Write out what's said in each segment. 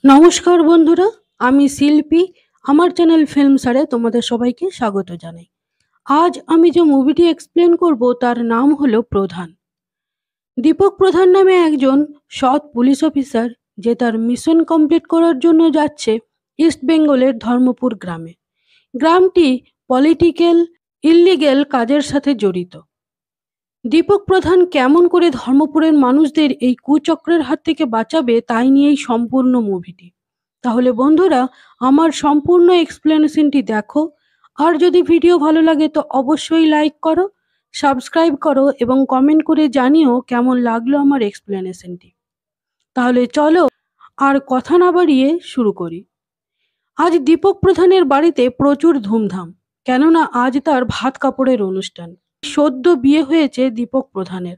নমস্কার বন্ধুরা, আমি শিল্পী। আমার চ্যানেল ফিল্মসারে তোমাদের সবাইকে স্বাগত জানাই। আজ আমি যে মুভিটি এক্সপ্লেন করব তার নাম হলো প্রধান। দীপক প্রধান নামে একজন সৎ পুলিশ অফিসার যে তার মিশন কমপ্লিট করার জন্য যাচ্ছে ইস্ট বেঙ্গলের ধর্মপুর গ্রামে। গ্রামটি পলিটিক্যাল ইল্লিগ্যাল কাজের সাথে জড়িত। দীপক প্রধান কেমন করে ধর্মপুরের মানুষদের এই কুচক্রের হাত থেকে বাঁচাবে তাই নিয়েই সম্পূর্ণ মুভিটি। তাহলে বন্ধুরা, আমার সম্পূর্ণ এক্সপ্লেনেশনটি দেখো। আর যদি ভিডিও ভালো লাগে তো অবশ্যই লাইক করো, সাবস্ক্রাইব করো এবং কমেন্ট করে জানিও কেমন লাগলো আমার এক্সপ্লেনেশনটি। তাহলে চলো আর কথা না বাড়িয়ে শুরু করি। আজ দীপক প্রধানের বাড়িতে প্রচুর ধুমধাম, কেননা আজ তার ভাত কাপড়ের অনুষ্ঠান। সদ্য বিয়ে হয়েছে দীপক প্রধানের।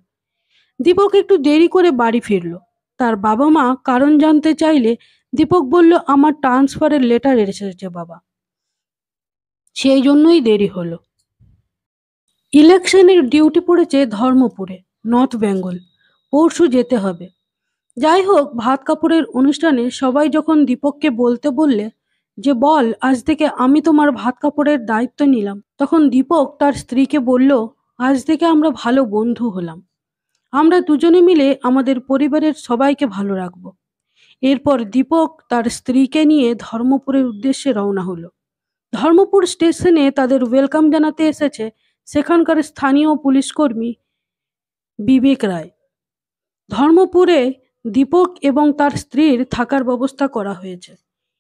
দীপক একটু দেরি করে বাড়ি ফিরল। তার বাবা মা কারণ জানতে চাইলে দীপক বলল, আমার ট্রান্সফারের লেটার এসেছে বাবা, সেই জন্যই দেরি হলো। ইলেকশনের ডিউটি পড়েছে ধর্মপুরে, নর্থ বেঙ্গল। পরশু যেতে হবে। যাই হোক, ভাত কাপড়ের অনুষ্ঠানে সবাই যখন দীপককে বলতে বললে যে বল আজ থেকে আমি তোমার ভাত কাপড়ের দায়িত্ব নিলাম, তখন দীপক তার স্ত্রীকে বলল, আজ থেকে আমরা ভালো বন্ধু হলাম। আমরা দুজনে মিলে আমাদের পরিবারের সবাইকে ভালো রাখবো। এরপর দীপক তার স্ত্রীকে নিয়ে ধর্মপুরের উদ্দেশ্যে রওনা হলো। ধর্মপুর স্টেশনে তাদের ওয়েলকাম জানাতে এসেছে সেখানকার স্থানীয় পুলিশকর্মী বিবেক রায়। ধর্মপুরে দীপক এবং তার স্ত্রীর থাকার ব্যবস্থা করা হয়েছে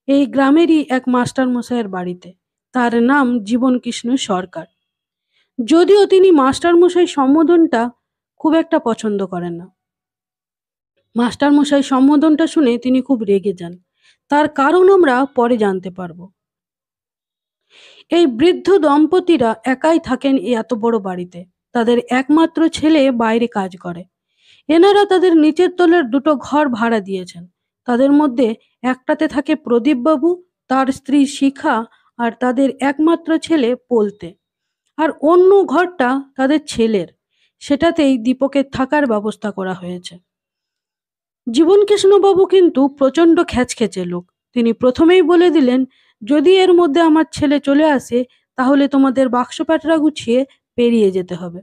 এই গ্রামেরই এক মাস্টার মশাইয়ের বাড়িতে। তার নাম জীবন কৃষ্ণ সরকার। যদিও তিনি মাস্টার মশাই সম্বোধনটা খুব একটা পছন্দ করেন না। মাস্টার মশাই সম্বোধনটা শুনে তিনি খুব রেগে যান। তার কারণ আমরা পরে জানতে পারবো। এই বৃদ্ধ দম্পতিরা একাই থাকেন এই এত বড় বাড়িতে। তাদের একমাত্র ছেলে বাইরে কাজ করে। এনারা তাদের নিচের তলের দুটো ঘর ভাড়া দিয়েছেন। তাদের মধ্যে একটাতে থাকে প্রদীপ বাবু, তার স্ত্রী শিখা আর তাদের একমাত্র ছেলে পলতে। আর অন্য ঘরটা তাদের ছেলের, সেটাতেই দীপকের থাকার ব্যবস্থা করা হয়েছে। জীবনকৃষ্ণবাবু কিন্তু প্রচণ্ড খ্যাচখ্যাচে লোক। তিনি প্রথমেই বলে দিলেন, যদি এর মধ্যে আমার ছেলে চলে আসে তাহলে তোমাদের বাক্স প্যাঁটরা গুছিয়ে পেরিয়ে যেতে হবে।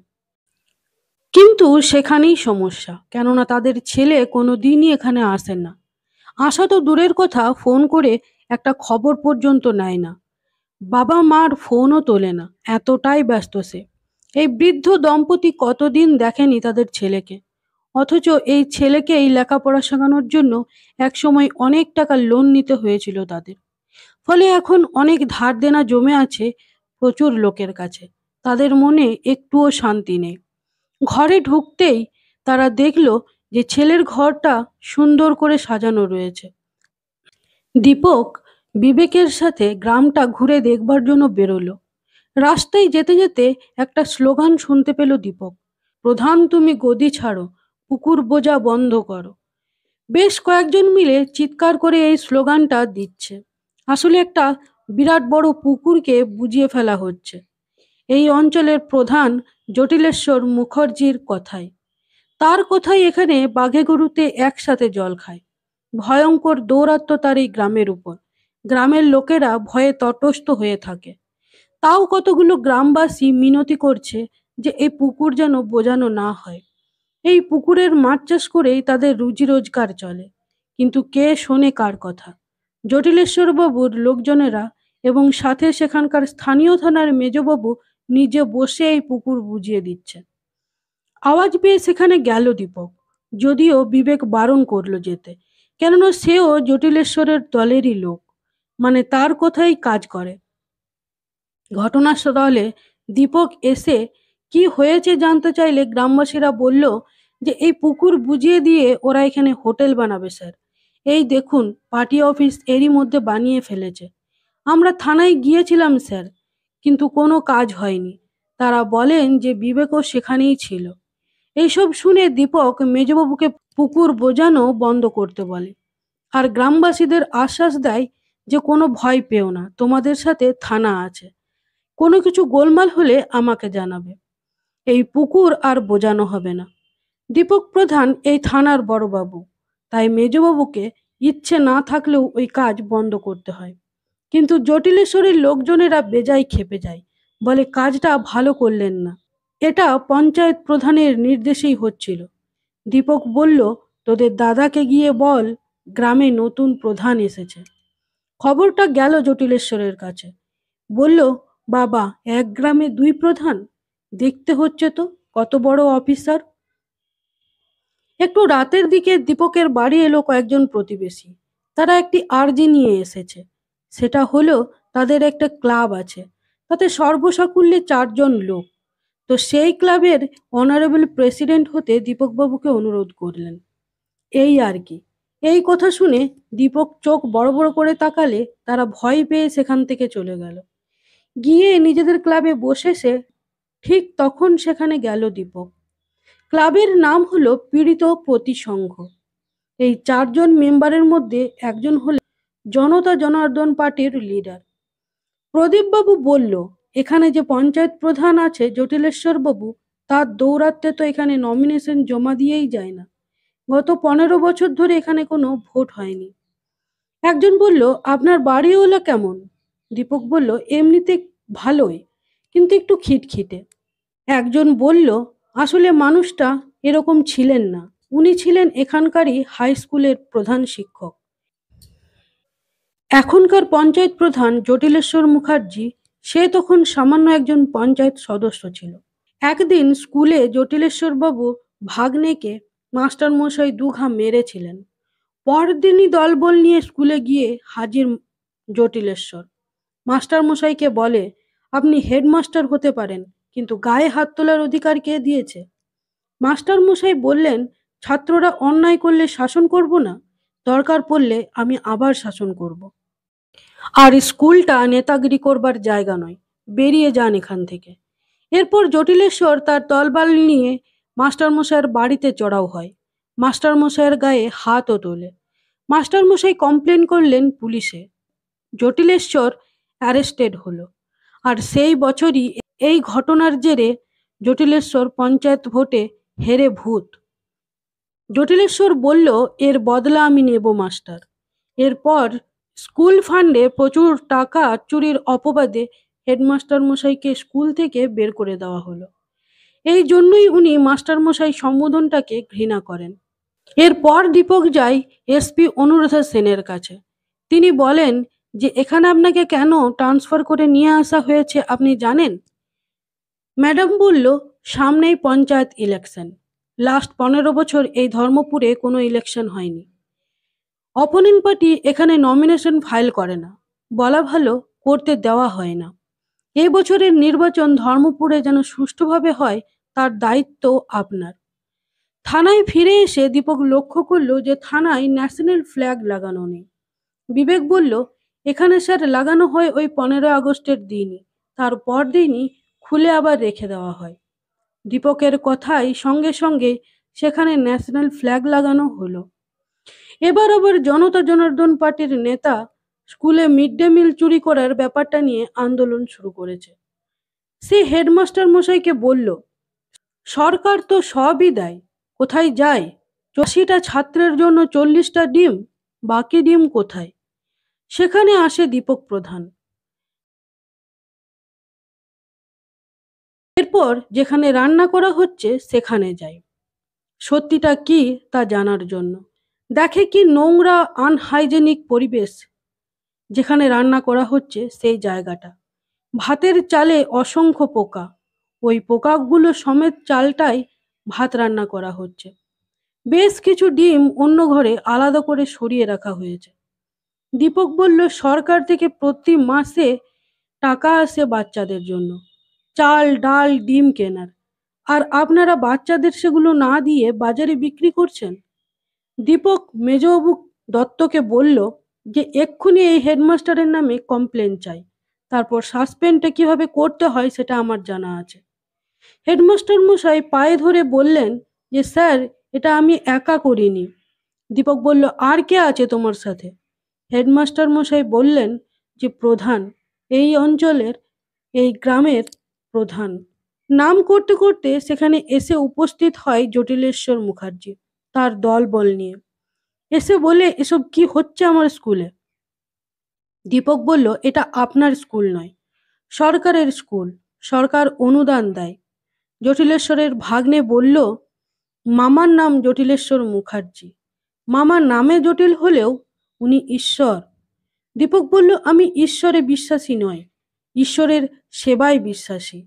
কিন্তু সেখানেই সমস্যা, কেননা তাদের ছেলে কোনো দিনই এখানে আসেন না। আসা তো দূরের কথা, ফোন করে একটা খবর পর্যন্ত নেয় না। বাবা মার ফোনও তোলে না, এতটাই ব্যস্ত সে। এই বৃদ্ধ দম্পতি কতদিন দেখেনি তাদের ছেলেকে। অথচ এই ছেলেকে এই লেখাপড়া শেখানোর জন্য একসময় অনেক টাকা লোন নিতে হয়েছিল তাদের। ফলে এখন অনেক ধার দেনা জমে আছে প্রচুর লোকের কাছে। তাদের মনে একটুও শান্তি নেই। ঘরে ঢুকতেই তারা দেখল যে ছেলের ঘরটা সুন্দর করে সাজানো রয়েছে। দীপক বিবেকের সাথে গ্রামটা ঘুরে দেখবার জন্য বেরোলো। রাস্তায় যেতে যেতে একটা স্লোগান শুনতে পেল দীপক, প্রধান তুমি গদি ছাড়ো, পুকুর বোঝা বন্ধ করো। বেশ কয়েকজন মিলে চিৎকার করে এই স্লোগানটা দিচ্ছে। আসলে একটা বিরাট বড় পুকুরকে বুঝিয়ে ফেলা হচ্ছে এই অঞ্চলের প্রধান জটিলেশ্বর মুখার্জির কথায়। তার কথাই এখানে বাঘে গরুতে একসাথে জল খায়। ভয়ঙ্কর দৌরাত্ম্য তার এই গ্রামের উপর। গ্রামের লোকেরা ভয়ে তটস্থ হয়ে থাকে। তাও কতগুলো গ্রামবাসী মিনতি করছে যে এই পুকুর যেন বোঝানো না হয়। এই পুকুরের মাছ চাষ করেই তাদের রুজি রোজগার চলে। কিন্তু কে শোনে কার কথা? জটিলেশ্বর বাবুর লোকজনেরা এবং সাথে সেখানকার স্থানীয় থানার মেজবাবু নিজে বসে এই পুকুর বুঝিয়ে দিচ্ছে। আওয়াজ পেয়ে সেখানে গেল দীপক, যদিও বিবেক বারণ করলো যেতে, কেননা সেও জটিলেশ্বরের দলেরই লোক, মানে তার কথাই কাজ করে। ঘটনাস্থলে দীপক এসে কি হয়েছে জানতে চাইলে গ্রামবাসীরা বলল যে এই পুকুর বুঝিয়ে দিয়ে ওরা এখানে হোটেল বানাবে স্যার। এই দেখুন পার্টি অফিস এরই মধ্যে বানিয়ে ফেলেছে। আমরা থানায় গিয়েছিলাম স্যার, কিন্তু কোনো কাজ হয়নি। তারা বলেন যে বিবেকও সেখানেই ছিল। এইসব শুনে দীপক মেজবাবুকে পুকুর বোঝানো বন্ধ করতে বলে আর গ্রামবাসীদের আশ্বাস দেয় যে কোনো ভয় পেও না, তোমাদের সাথে থানা আছে, কোনো কিছু গোলমাল হলে আমাকে জানাবে। এই পুকুর আর বোঝানো হবে না। দীপক প্রধান এই থানার বড়বাবু, তাই মেজবাবুকে ইচ্ছে না থাকলেও ওই কাজ বন্ধ করতে হয়। কিন্তু জটিলেশ্বরের লোকজনেরা বেজায় ক্ষেপে যায়, বলে কাজটা ভালো করলেন না। এটা পঞ্চায়েত প্রধানের নির্দেশেই হচ্ছিল। দীপক বলল, তোদের দাদাকে গিয়ে বল গ্রামে নতুন প্রধান এসেছে। খবরটা গেল জটিলেশ্বরের কাছে। বলল, বাবা, এক গ্রামে দুই প্রধান! দেখতে হচ্ছে তো কত বড় অফিসার। একটু রাতের দিকে দীপকের বাড়ি এলো কয়েকজন প্রতিবেশী। তারা একটি আর্জি নিয়ে এসেছে। সেটা হলো, তাদের একটা ক্লাব আছে, তাতে সর্বসাকুল্যে 4 জন লোক। তো সেই ক্লাবের অনারেবল প্রেসিডেন্ট হতে দীপকবাবুকে অনুরোধ করলেন। এই আর কি। এই কথা শুনে দীপক চোখ বড় বড় করে তাকালে তারা ভয় পেয়ে সেখান থেকে চলে গেল। গিয়ে নিজেদের ক্লাবে বসেছে। ঠিক তখন সেখানে গেল দীপক। ক্লাবের নাম হলো পীড়িত প্রতিসংঘ। এই 4 জন মেম্বারের মধ্যে একজন হলেন জনতা জনার্দন পার্টির লিডার প্রদীপবাবু। বলল, এখানে যে পঞ্চায়েত প্রধান আছে জটিলেশ্বর বাবু, তার দৌরাত্মে তো এখানে নমিনেশন জমা দিয়েই যায় না। গত 15 বছর ধরে এখানে কোনো ভোট হয়নি। একজন বলল, আপনার বাড়িওয়ালা কেমন? দীপক বলল, এমনিতে ভালোই, কিন্তু একটু খিটখিটে। একজন বলল, আসলে মানুষটা এরকম ছিলেন না। উনি ছিলেন এখানকারই হাই স্কুলের প্রধান শিক্ষক। এখনকার পঞ্চায়েত প্রধান জটিলেশ্বর মুখার্জি, সে তখন সামান্য একজন পঞ্চায়েত সদস্য ছিল। একদিন স্কুলে জটিলেশ্বর বাবু ভাগ্নেকে মাস্টারমশাই দুঘা মেরেছিলেন। পরদিনই দলবল নিয়ে স্কুলে গিয়ে হাজির জটিলেশ্বর। মাস্টারমশাইকে বলে, আপনি হেডমাস্টার হতে পারেন, কিন্তু গায়ে হাত তোলার অধিকার কে দিয়েছে? মাস্টারমশাই বললেন, ছাত্ররা অন্যায় করলে শাসন করব না, দরকার পড়লে আমি আবার শাসন করব। আর স্কুলটা নেতাগিরি করবার জায়গা নয়, বেরিয়ে যান এখান থেকে। এরপর জটিলেশ্বর তার দলবল নিয়ে মাস্টারমশাইয়ের বাড়িতে চড়াও হয়। মাস্টারমশাইয়ের গায়ে হাতও তোলে। মাস্টারমশাই কমপ্লেন করলেন পুলিশে। জটিলেশ্বর অ্যারেস্টেড হলো। আর সেই বছরই এই ঘটনার জেরে জটিলেশ্বর পঞ্চায়েত ভোটে হেরে ভূত। জটিলেশ্বর বলল, এর বদলা আমি নেব মাস্টার। এরপর স্কুল ফান্ডে প্রচুর টাকা চুরির অপবাদে হেডমাস্টার মশাইকে স্কুল থেকে বের করে দেওয়া হলো। এই জন্যই উনি মাস্টারমশাই সম্বোধনটাকে ঘৃণা করেন। এরপর দীপক যায় এসপি অনুরাধা সেনের কাছে। তিনি বলেন যে, এখানে আপনাকে কেন ট্রান্সফার করে নিয়ে আসা হয়েছে আপনি জানেন? ম্যাডাম বলল, সামনেই পঞ্চায়েত ইলেকশন। লাস্ট 15 বছর এই ধর্মপুরে কোনো ইলেকশন হয়নি। অপোনেন্ট পার্টি এখানে নমিনেশন ফাইল করে না, বলা ভালো করতে দেওয়া হয় না। এই বছরের নির্বাচন ধর্মপুরে যেন সুষ্ঠুভাবে হয়, তার দায়িত্ব আপনার। থানায় ফিরে এসে দীপক লক্ষ্য করল যে থানায় ন্যাশনাল ফ্ল্যাগ লাগানো নেই। বিবেক বলল, এখানে স্যার লাগানো হয় ওই 15 আগস্টের দিনই, তার পর দিনই খুলে আবার রেখে দেওয়া হয়। দীপকের কথাই সঙ্গে সঙ্গে সেখানে ন্যাশনাল ফ্ল্যাগ লাগানো হলো। এবার আবার জনতা জনার্দন পার্টির নেতা স্কুলে মিড ডে মিল চুরি করার ব্যাপারটা নিয়ে আন্দোলন শুরু করেছে। সে হেডমাস্টার মশাইকে বলল, সরকার তো সবই দেয়, কোথায় যায়? 80টা ছাত্রের জন্য 40টা ডিম, বাকি ডিম কোথায়? সেখানে আসে দীপক প্রধান। এরপর যেখানে রান্না করা হচ্ছে সেখানে যায় সত্যিটা কি তা জানার জন্য। দেখে কি নোংরা আনহাইজেনিক পরিবেশ যেখানে রান্না করা হচ্ছে সেই জায়গাটা। ভাতের চালে অসংখ্য পোকা, ওই পোকাগুলো সমেত চালটাই ভাত রান্না করা হচ্ছে। বেশ কিছু ডিম অন্য ঘরে আলাদা করে সরিয়ে রাখা হয়েছে। দীপক বলল, সরকার থেকে প্রতি মাসে টাকা আসে বাচ্চাদের জন্য, চাল ডাল ডিম কেনার, আর আপনারা বাচ্চাদের সেগুলো না দিয়ে বাজারে বিক্রি করছেন। দীপক মেজবাবু দত্তকে বলল যে এক্ষুনি এই হেডমাস্টারের নামে কমপ্লেন চাই, তারপর সাসপেন্ডটা কিভাবে করতে হয় সেটা আমার জানা আছে। হেডমাস্টার মশাই পায়ে ধরে বললেন যে, স্যার, এটা আমি একা করিনি। দীপক বলল, আর কে আছে তোমার সাথে? হেডমাস্টার মশাই বললেন যে, প্রধান, এই অঞ্চলের, এই গ্রামের প্রধান। নাম করতে করতে সেখানে এসে উপস্থিত হয় জটিলেশ্বর মুখার্জি তার দলবল নিয়ে। এসে বলে, এসব কি হচ্ছে আমার স্কুলে? দীপক বলল, এটা আপনার স্কুল নয়, সরকারের স্কুল, সরকার অনুদান দেয়। জটিলেশ্বরের ভাগ্নে বলল, মামার নাম জটিলেশ্বর মুখার্জি, মামার নামে জটিল হলেও উনি ঈশ্বর। দীপক বলল, আমি ঈশ্বরে বিশ্বাসী নয়, ঈশ্বরের সেবায় বিশ্বাসী।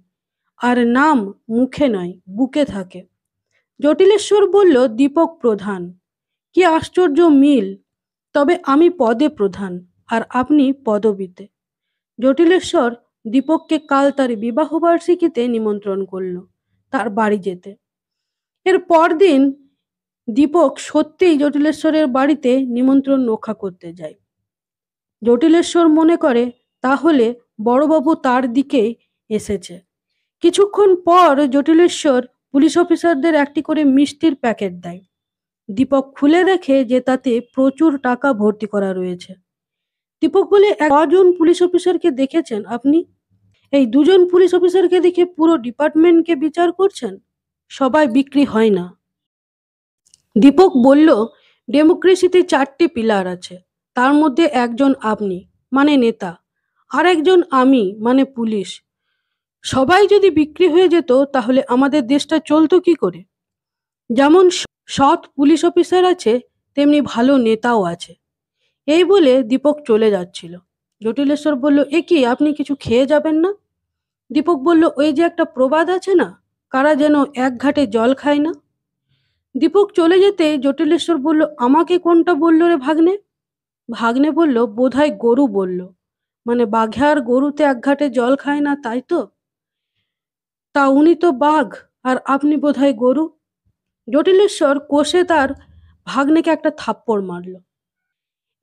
আর নাম মুখে নয়, বুকে থাকে। জটিলেশ্বর বলল, দীপক প্রধান। কি আশ্চর্য মিল! তবে আমি পদে প্রধান, আর আপনি পদবীতে। জটিলেশ্বর দীপককে কাল তার বিবাহবার্ষিকীতে নিমন্ত্রণ করল তার বাড়ি যেতে। এর পরদিন দীপক সত্যিই জটিলেশ্বরের বাড়িতে নিমন্ত্রণ রক্ষা করতে যায়। জটিলেশ্বর মনে করে তাহলে বড়বাবু তার দিকেই এসেছে। কিছুক্ষণ পর জটিলেশ্বর পুলিশ অফিসারদের একটি করে মিষ্টির প্যাকেট দেয়। দীপক খুলে দেখে যে তাতে প্রচুর টাকা ভর্তি করা রয়েছে। দীপক বলে, কজন পুলিশ অফিসারকে দেখেছেন আপনি? এই দুজন পুলিশ অফিসারকে দেখে পুরো ডিপার্টমেন্টকে বিচার করছেন? সবাই বিক্রি হয় না। দীপক বলল, ডেমোক্রেসিতে 4টি পিলার আছে, তার মধ্যে একজন আপনি মানে নেতা, আর একজন আমি মানে পুলিশ। সবাই যদি বিক্রি হয়ে যেত তাহলে আমাদের দেশটা চলতো কি করে? যেমন সৎ পুলিশ অফিসার আছে, তেমনি ভালো নেতাও আছে। এই বলে দীপক চলে যাচ্ছিল। জটিলেশ্বর বলল, এ কি, আপনি কিছু খেয়ে যাবেন না? দীপক বলল, ওই যে একটা প্রবাদ আছে না, কারা যেন এক ঘাটে জল খায় না। দীপক চলে যেতে জটিলেশ্বর বলল, আমাকে কোনটা বলল রে ভাগ্নে? ভাগ্নে বলল, বোধহয় গরু বলল, মানে বাঘে আর গরুতে এক ঘাটে জল খায় না, তাই তো? তা উনি তো বাঘ, আর আপনি বোধহয় গরু। জটিলেশ্বর কষে তার ভাগ্নেকে একটা থাপ্পড় মারল।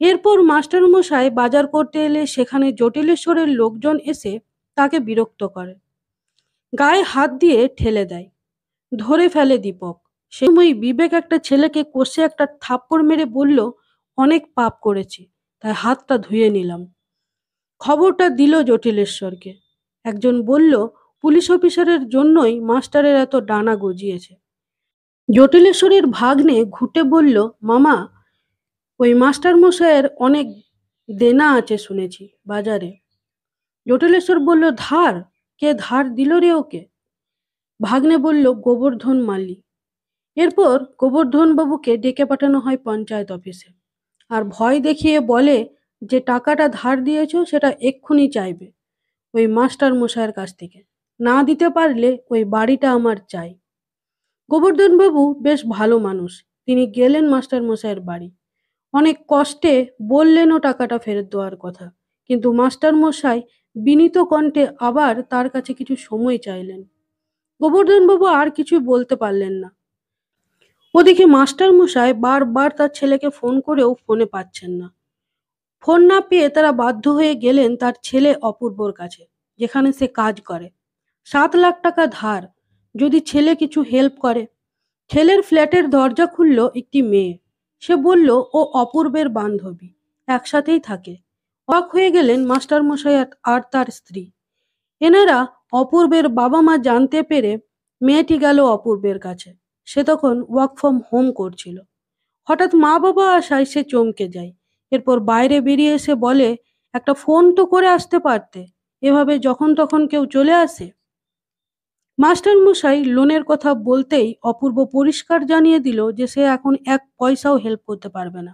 এরপর মাস্টারমশাই বাজার করতে এলে সেখানে জটিলেশ্বরের লোকজন এসে তাকে বিরক্ত করে, গায়ে হাত দিয়ে ঠেলে দেয়, ধরে ফেলে দীপক। সেই সময় বিবেক একটা ছেলেকে কষে একটা থাপ্পড় মেরে বলল, অনেক পাপ করেছি, তাই হাতটা ধুয়ে নিলাম। খবরটা দিল জটিলেশ্বরকে। একজন বলল, পুলিশ অফিসারের জন্যই মাস্টারের এত ডানা গজিয়েছে। জটিলেশ্বরের ভাগ্নে ঘুটে বলল, মামা, ওই মাস্টার মশাইয়ের অনেক দেনা আছে শুনেছি বাজারে। জটিলেশ্বর বলল, ধার? কে ধার দিল রে ওকে? ভাগ্নে বলল, গোবর্ধন মালি। এরপর গোবর্ধন বাবুকে ডেকে পাঠানো হয় পঞ্চায়েত অফিসে, আর ভয় দেখিয়ে বলে যে টাকাটা ধার দিয়েছো সেটা এক্ষুনি চাইবে ওই মাস্টার মশাইয়ের কাছ থেকে, না দিতে পারলে ওই বাড়িটা আমার চাই। গোবর্ধন বাবু বেশ ভালো মানুষ, তিনি গেলেন মাস্টার মশাইয়ের বাড়ি। অনেক কষ্টে বললেনও টাকাটা ফেরত দেওয়ার কথা, কিন্তু মাস্টার মশাই বিনীত কণ্ঠে আবার তার কাছে কিছু সময় চাইলেন। গোবর্ধন বাবু আর কিছু বলতে পারলেন না। ওদিকে মাস্টার মশাই বারবার তার ছেলেকে ফোন করেও ফোনে পাচ্ছেন না। ফোন না পেয়ে তারা বাধ্য হয়ে গেলেন তার ছেলে অপূর্বর কাছে, যেখানে সে কাজ করে। 7 লাখ টাকা ধার, যদি ছেলে কিছু হেল্প করে। ছেলের ফ্ল্যাটের দরজা খুলল একটি মেয়ে। সে বলল ও অপূর্বের বান্ধবী, একসাথেই থাকে। অবাক হয়ে গেলেন মাস্টার মশাই আর তার স্ত্রী। এনারা অপূর্বের বাবা মা জানতে পেরে মেয়েটি গেল অপূর্বের কাছে। সে তখন ওয়ার্ক ফ্রম হোম করছিল। হঠাৎ মা বাবা আসায় সে চমকে যায়। এরপর বাইরে বেরিয়ে এসে বলে, একটা ফোন তো করে আসতে পারতে, এভাবে যখন তখন কেউ চলে আসে। মাস্টার মশাই লোনের কথা বলতেই অপূর্ব পরিষ্কার জানিয়ে দিল যে সে এখন 1 পয়সাও হেল্প করতে পারবে না।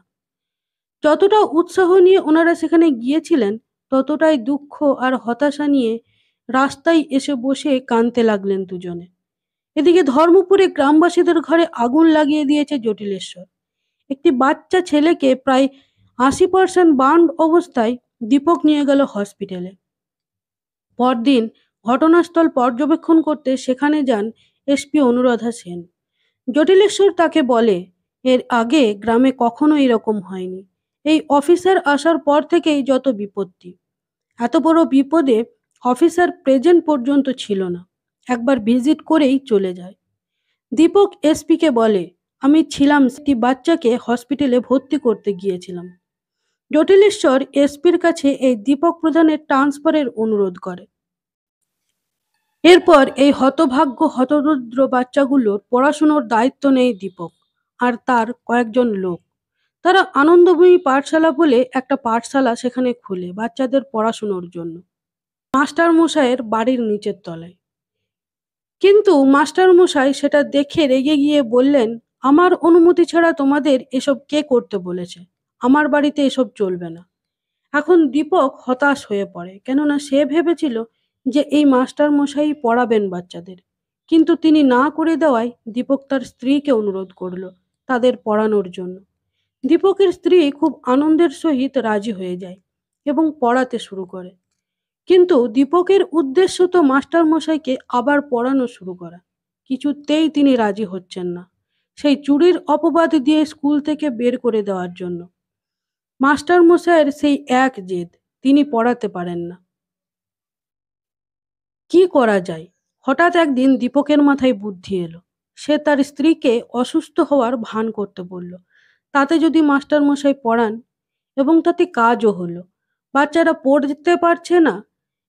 যতটা উৎসাহ নিয়ে ওনারা সেখানে গিয়েছিলেন, ততটাই দুঃখ আর হতাশা নিয়ে রাস্তায় এসে বসে কাঁদতে লাগলেন দুজনে। এদিকে ধর্মপুরে গ্রামবাসীদের ঘরে আগুন লাগিয়ে দিয়েছে জটিলেশ্বর। একটি বাচ্চা ছেলেকে প্রায় 80% বার্ন অবস্থায় দীপক নিয়ে গেল হসপিটালে। পরদিন ঘটনাস্থল পর্যবেক্ষণ করতে সেখানে যান এসপি অনুরাধা সেন। জটিলেশ্বর তাকে বলে, এর আগে গ্রামে কখনো এরকম হয়নি। এই অফিসার আসার পর থেকেই যত বিপত্তি। এত বড় বিপদে অফিসার প্রেজেন্ট পর্যন্ত ছিল না, একবার ভিজিট করেই চলে যায়। দীপক এসপিকে বলে, আমি ছিলাম, একটি বাচ্চাকে হসপিটালে ভর্তি করতে গিয়েছিলাম। জটিলেশ্বর এসপির কাছে এই দীপক প্রধানের ট্রান্সফারের অনুরোধ করে। এরপর এই হতভাগ্য হতদরিদ্র বাচ্চাগুলোর পড়াশুনোর দায়িত্ব নেয় দীপক আর তার কয়েকজন লোক। তারা আনন্দময়ী পাঠশালা বলে একটা পাঠশালা সেখানে খুলে বাচ্চাদের পড়াশুনোর জন্য, মাস্টার মশাইয়ের বাড়ির নিচের তলায়। কিন্তু মাস্টার মশাই সেটা দেখে রেগে গিয়ে বললেন, আমার অনুমতি ছাড়া তোমাদের এসব কে করতে বলেছে? আমার বাড়িতে এসব চলবে না। এখন দীপক হতাশ হয়ে পড়ে, কেননা সে ভেবেছিল যে এই মাস্টার মশাই পড়াবেন বাচ্চাদের। কিন্তু তিনি না করে দেওয়ায় দীপক তার স্ত্রীকে অনুরোধ করলো তাদের পড়ানোর জন্য। দীপকের স্ত্রী খুব আনন্দের সহিত রাজি হয়ে যায় এবং পড়াতে শুরু করে। কিন্তু দীপকের উদ্দেশ্য তো মাস্টার মশাইকে আবার পড়ানো শুরু করা। কিছুতেই তিনি রাজি হচ্ছেন না, সেই চুরির অপবাদ দিয়ে স্কুল থেকে বের করে দেওয়ার জন্য। মাস্টার মশাইয়ের সেই এক জেদ, তিনি পড়াতে পারেন না। কি করা যায়? হঠাৎ একদিন দীপকের মাথায় বুদ্ধি এলো। সে তার স্ত্রীকে অসুস্থ হওয়ার ভান করতে বলল, তাতে যদি মাস্টার মশাই পড়ান, এবং তাতে কাজও হলো। বাচ্চারা পড়তে পারছে না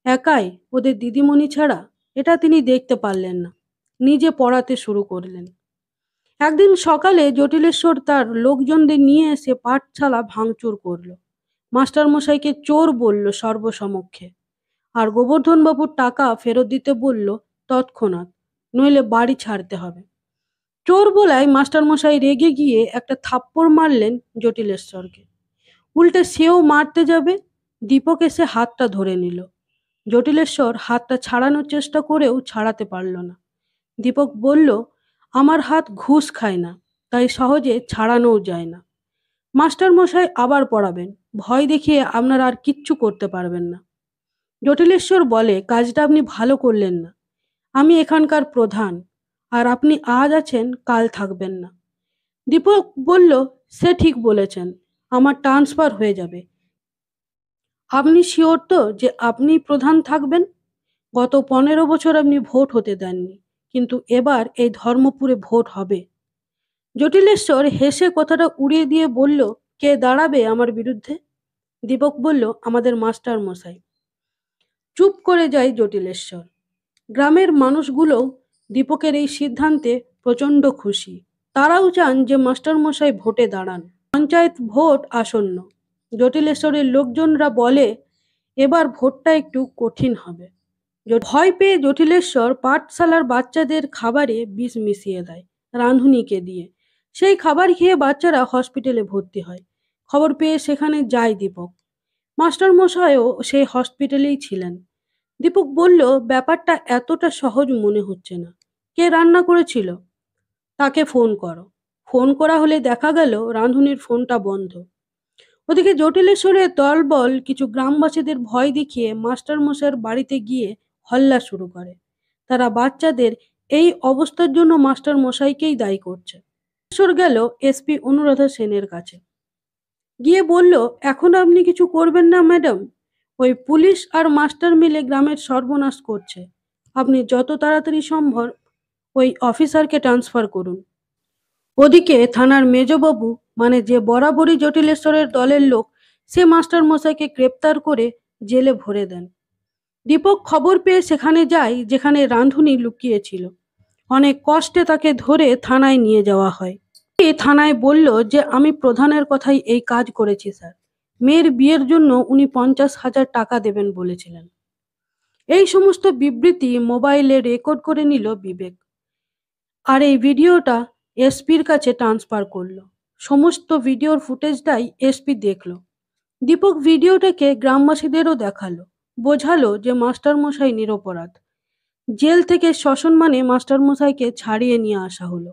একাই, ওদের দিদিমণি ছাড়া, এটা তিনি দেখতে পারলেন না। নিজে পড়াতে শুরু করলেন। একদিন সকালে জটিলেশ্বর তার লোকজনদের নিয়ে এসে পাঠশালা ভাঙচুর করলো। মাস্টার মশাইকে চোর বলল সর্বসমক্ষে, আর গোবর্ধন বাবুর টাকা ফেরত দিতে বলল তৎক্ষণাৎ, নইলে বাড়ি ছাড়তে হবে। চোর বলায় মাস্টার মশাই রেগে গিয়ে একটা থাপ্পড় মারলেন জটিলেশ্বরকে। উল্টে সেও মারতে যাবে, দীপক এসে হাতটা ধরে নিল। জটিলেশ্বর হাতটা ছাড়ানোর চেষ্টা করেও ছাড়াতে পারল না। দীপক বলল, আমার হাত ঘুষ খায় না, তাই সহজে ছাড়ানোও যায় না। মাস্টার মশাই আবার পড়াবেন, ভয় দেখিয়ে আপনারা আর কিচ্ছু করতে পারবেন না। জটিলেশ্বর বলে, কাজটা আপনি ভালো করলেন না। আমি এখানকার প্রধান, আর আপনি আজ আছেন, কাল থাকবেন না। দীপক বলল, সে ঠিক বলেছেন, আমার ট্রান্সফার হয়ে যাবে। আপনি শিওর তো যে আপনি প্রধান থাকবেন? গত 15 বছর আপনি ভোট হতে দেননি, কিন্তু এবার এই ধর্মপুরে ভোট হবে। জটিলেশ্বর হেসে কথাটা উড়িয়ে দিয়ে বলল, কে দাঁড়াবে আমার বিরুদ্ধে? দীপক বলল, আমাদের মাস্টার মশাই। চুপ করে যায় জটিলেশ্বর। গ্রামের মানুষগুলোও দীপকের এই সিদ্ধান্তে প্রচণ্ড খুশি। তারাও চান যে মাস্টার মশাই ভোটে দাঁড়ান। পঞ্চায়েত ভোট আসন্ন। জটিলেশ্বরের লোকজনরা বলে, এবার ভোটটা একটু কঠিন হবে। ভয় পেয়ে জটিলেশ্বর পাঠশালার বাচ্চাদের খাবারে বিষ মিশিয়ে দেয় রাঁধুনিকে দিয়ে। সেই খাবার খেয়ে বাচ্চারা হসপিটালে ভর্তি হয়। খবর পেয়ে সেখানে যায় দীপক। মাস্টার মশাইও সেই হসপিটালেই ছিলেন। দীপক বলল, ব্যাপারটা এতটা সহজ মনে হচ্ছে না। কে রান্না করেছিল? তাকে ফোন করো। ফোন করা হলে দেখা গেল রাঁধুনির ফোনটা বন্ধ। ওদিকে জটিলেশ্বরের দলবল কিছু গ্রামবাসীদের ভয় দেখিয়ে মাস্টার মশাইয়ের বাড়িতে গিয়ে হল্লা শুরু করে। তারা বাচ্চাদের এই অবস্থার জন্য মাস্টার মশাইকেই দায়ী করছে। জটিলেশ্বর গেল এসপি অনুরাধা সেনের কাছে, গিয়ে বলল, এখন আপনি কিছু করবেন না ম্যাডাম, ওই পুলিশ আর মাস্টার মিলে গ্রামের সর্বনাশ করছে। আপনি যত তাড়াতাড়ি সম্ভব ওই অফিসারকে ট্রান্সফার করুন। ওদিকে থানার মেজবাবু, মানে যে বরাবরই জটিলেশ্বরের দলের লোক, সে মাস্টার মশাইকে গ্রেপ্তার করে জেলে ভরে দেন। দীপক খবর পেয়ে সেখানে যায় যেখানে রাঁধুনি লুকিয়েছিল। অনেক কষ্টে তাকে ধরে থানায় নিয়ে যাওয়া হয়। থানায় বলল যে আমি প্রধানের কথাই এই কাজ করেছি স্যার। মেয়ের বিয়ের জন্য উনি 50,000 টাকা দেবেন বলেছিলেন। এই সমস্ত বিবৃতি মোবাইলে রেকর্ড করে নিল বিবেক, আর এই ভিডিওটা এসপির কাছে ট্রান্সফার করলো। সমস্ত ভিডিওর ফুটেজটাই এসপি দেখলো। দীপক ভিডিওটাকে গ্রামবাসীদেরও দেখালো, বোঝালো যে মাস্টার মশাই নিরপরাধ। জেল থেকে সসম্মানে মাস্টার মশাইকে ছাড়িয়ে নিয়ে আসা হলো।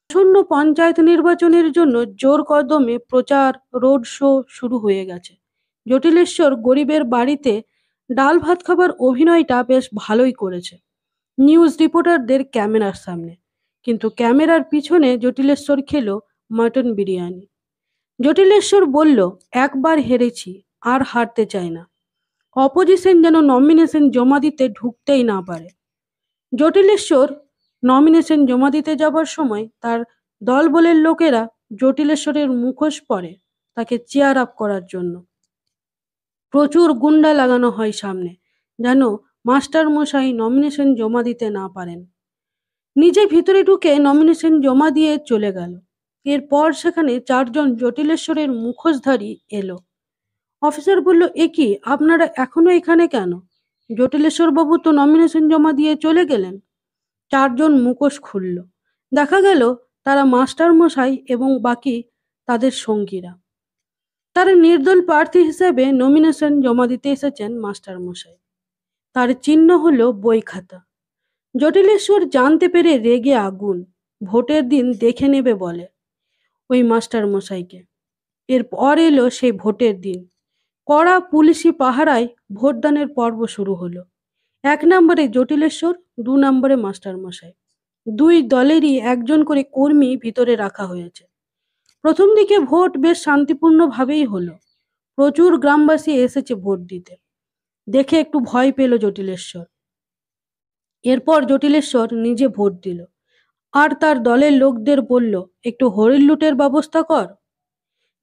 আসন্ন পঞ্চায়েত নির্বাচনের জন্য জোর কদমে প্রচার, রোড শো শুরু হয়ে গেছে। জটিলেশ্বর গরিবের বাড়িতে ডাল ভাত খাবার অভিনয়টা বেশ ভালোই করেছে নিউজ রিপোর্টারদের ক্যামেরার সামনে। কিন্তু ক্যামেরার পিছনে জটিলেশ্বর খেলো মাটন বিরিয়ানি। জটিলেশ্বর বলল, একবার হেরেছি, আর হারতে চাই না। অপোজিশন যেন নমিনেশন জমা দিতে ঢুকতেই না পারে। জটিলেশ্বর নমিনেশন জমা দিতে যাবার সময় তার দলবলের লোকেরা জটিলেশ্বরের মুখোশ পরে তাকে চেয়ার আপ করার জন্য। প্রচুর গুন্ডা লাগানো হয় সামনে, যেন মাস্টার মশাই নমিনেশন জমা দিতে না পারেন। নিজে ভিতরে ঢুকে নমিনেশন জমা দিয়ে চলে গেল। এরপর সেখানে 4 জন জটিলেশ্বরের মুখোশধারী এলো। অফিসার বলল, এ কি, আপনারা এখনো এখানে কেন? জটিলেশ্বর বাবু তো নমিনেশন জমা দিয়ে চলে গেলেন। 4 জন মুখোশ খুলল। দেখা গেল তারা মাস্টার মশাই এবং বাকি তাদের সঙ্গীরা। তারা নির্দল প্রার্থী হিসেবে নমিনেশন জমা দিতে এসেছেন মাস্টার মশাই। তার চিহ্ন হলো বই খাতা। জটিলেশ্বর জানতে পেরে রেগে আগুন। ভোটের দিন দেখে নেবে বলে ওই মাস্টার মশাইকে। এরপর এলো সেই ভোটের দিন। কড়া পুলিশি পাহারায় ভোটদানের পর্ব শুরু হলো। 1 নম্বরে জটিলেশ্বর, 2 নম্বরে মাস্টার মশাই। 2 দলেরই একজন করে কর্মী ভিতরে রাখা হয়েছে। প্রথম দিকে ভোট বেশ শান্তিপূর্ণভাবেই হলো। প্রচুর গ্রামবাসী এসেছে ভোট দিতে। দেখে একটু ভয় পেল জটিলেশ্বর। এরপর জটিলেশ্বর নিজে ভোট দিল আর তার দলের লোকদের বলল, একটু হরিণ লুটের ব্যবস্থা কর।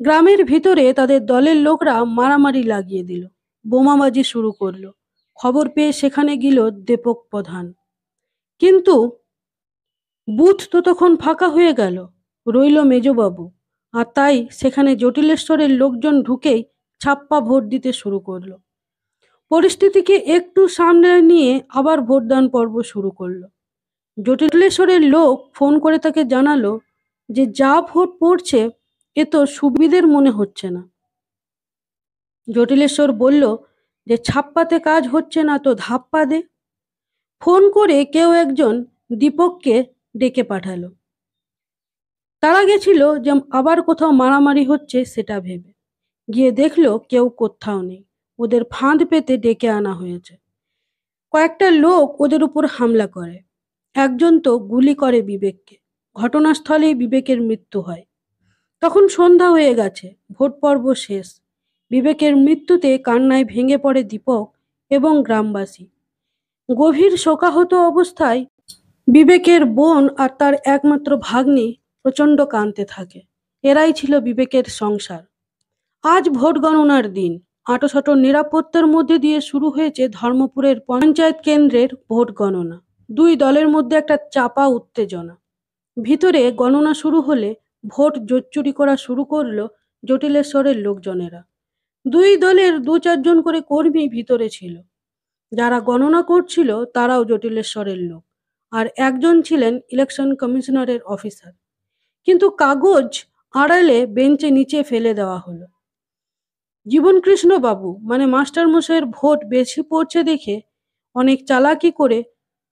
গ্রামের ভিতরে তাদের দলের লোকরা মারামারি লাগিয়ে দিল, বোমাবাজি শুরু করলো। খবর পেয়ে সেখানে গেল দীপক প্রধান। কিন্তু বুথ তো তখন ফাঁকা হয়ে গেল, রইল মেজবাবু। আর তাই সেখানে জটিলেশ্বরের লোকজন ঢুকেই ছাপ্পা ভোট দিতে শুরু করলো। পরিস্থিতিকে একটু সামনে নিয়ে আবার ভোটদান পর্ব শুরু করলো। জটিলেশ্বরের লোক ফোন করে তাকে জানালো যে যা ভোট পড়ছে এ তো সুবিধের মনে হচ্ছে না। জটিলেশ্বর বলল যে ছাপ্পাতে কাজ হচ্ছে না তো ধাপ্পা দে। ফোন করে কেউ একজন দীপককে ডেকে পাঠালো। তারা গেছিল যে আবার কোথাও মারামারি হচ্ছে সেটা ভেবে। গিয়ে দেখলো কেউ কোথাও নেই। ওদের ফাঁদ পেতে ডেকে আনা হয়েছে। কয়েকটা লোক ওদের উপর হামলা করে। একজন তো গুলি করে বিবেককে। ঘটনাস্থলেই বিবেকের মৃত্যু হয়। তখন সন্ধ্যা হয়ে গেছে, ভোট পর্ব শেষ। বিবেকের মৃত্যুতে কান্নায় ভেঙে পড়ে দীপক এবং গ্রামবাসী। গভীর শোকাহত অবস্থায় বিবেকের বোন আর তার একমাত্র ভাগ্নি প্রচণ্ড কাঁদতে থাকে। এরাই ছিল বিবেকের সংসার। আজ ভোট গণনার দিন। আঁটোসাঁটো নিরাপত্তার মধ্যে দিয়ে শুরু হয়েছে ধর্মপুরের পঞ্চায়েত কেন্দ্রের ভোট গণনা। 2 দলের মধ্যে একটা চাপা উত্তেজনা। ভিতরে গণনা শুরু হলে ভোট জোচ্চুরি করা শুরু করলো জটিলেশ্বরের লোকজনেরা। 2 দলের 2-4 জন করে কর্মী ভিতরে ছিল। যারা গণনা করছিল তারাও জটিলেশ্বরের লোক, আর একজন ছিলেন ইলেকশন কমিশনারের অফিসার। কিন্তু কাগজ আড়ালে বেঞ্চে নিচে ফেলে দেওয়া হলো। জীবনকৃষ্ণ বাবু মানে মাস্টার মশাইয়ের ভোট বেশি পড়ছে দেখে অনেক চালাকি করে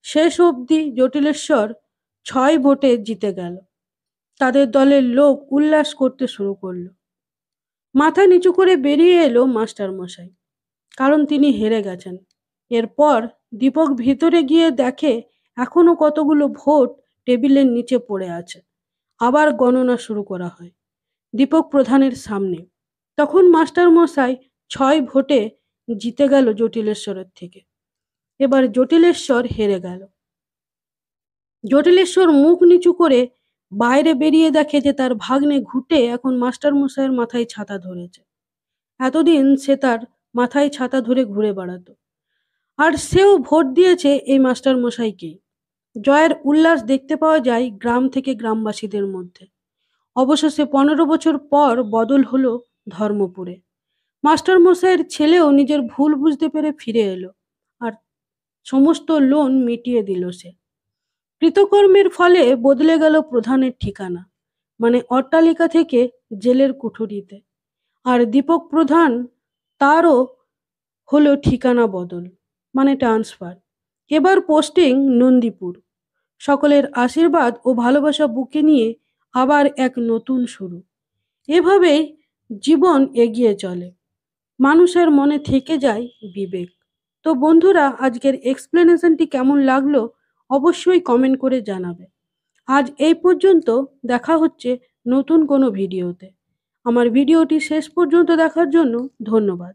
শেষ অবধি জটিলেশ্বর 6 ভোটে জিতে গেল। তাদের দলের লোক উল্লাস করতে শুরু করলো। মাথা নিচু করে বেরিয়ে এলো মাস্টার মশাই, কারণ তিনি হেরে গেছেন। এরপর দীপক ভিতরে গিয়ে দেখে এখনো কতগুলো ভোট টেবিলের নিচে পড়ে আছে। আবার গণনা শুরু করা হয় দীপক প্রধানের সামনে। তখন মাস্টার মশাই 6 ভোটে জিতে গেল জটিলেশ্বরের থেকে। এবার জটিলেশ্বর হেরে গেল। জটিলেশ্বর মুখ নিচু করে বাইরে বেরিয়ে দেখে যে তার ভাগ্নে ঘুটে এখন মাস্টার মশাইয়ের মাথায় ছাতা ধরেছে। এতদিন সে তার মাথায় ছাতা ধরে ঘুরে বেড়াতো, আর সেও ভোট দিয়েছে এই মাস্টার মশাইকেই। জয়ের উল্লাস দেখতে পাওয়া যায় গ্রাম থেকে গ্রামবাসীদের মধ্যে। অবশেষে 15 বছর পর বদল হলো ধর্মপুরে। মাস্টার মশাইয়ের ছেলেও নিজের ভুল বুঝতে পেরে ফিরে এলো, আর সমস্ত লোন মিটিয়ে দিল সে। কৃতকর্মের ফলে বদলে গেল প্রধানের ঠিকানা, মানে অট্টালিকা থেকে জেলের কুঠুরিতে। আর দীপক প্রধান, তারও হলো ঠিকানা বদল, মানে ট্রান্সফার। এবার পোস্টিং নন্দীপুর। সকলের আশীর্বাদ ও ভালোবাসা বুকে নিয়ে আবার এক নতুন শুরু। এভাবেই জীবন এগিয়ে চলে। মানুষের মনে থেকে যায় বিবেক। তো বন্ধুরা, আজকের এক্সপ্লেনেশনটি কেমন লাগলো অবশ্যই কমেন্ট করে জানাবে। আজ এই পর্যন্ত, দেখা হচ্ছে নতুন কোনো ভিডিওতে। আমার ভিডিওটি শেষ পর্যন্ত দেখার জন্য ধন্যবাদ।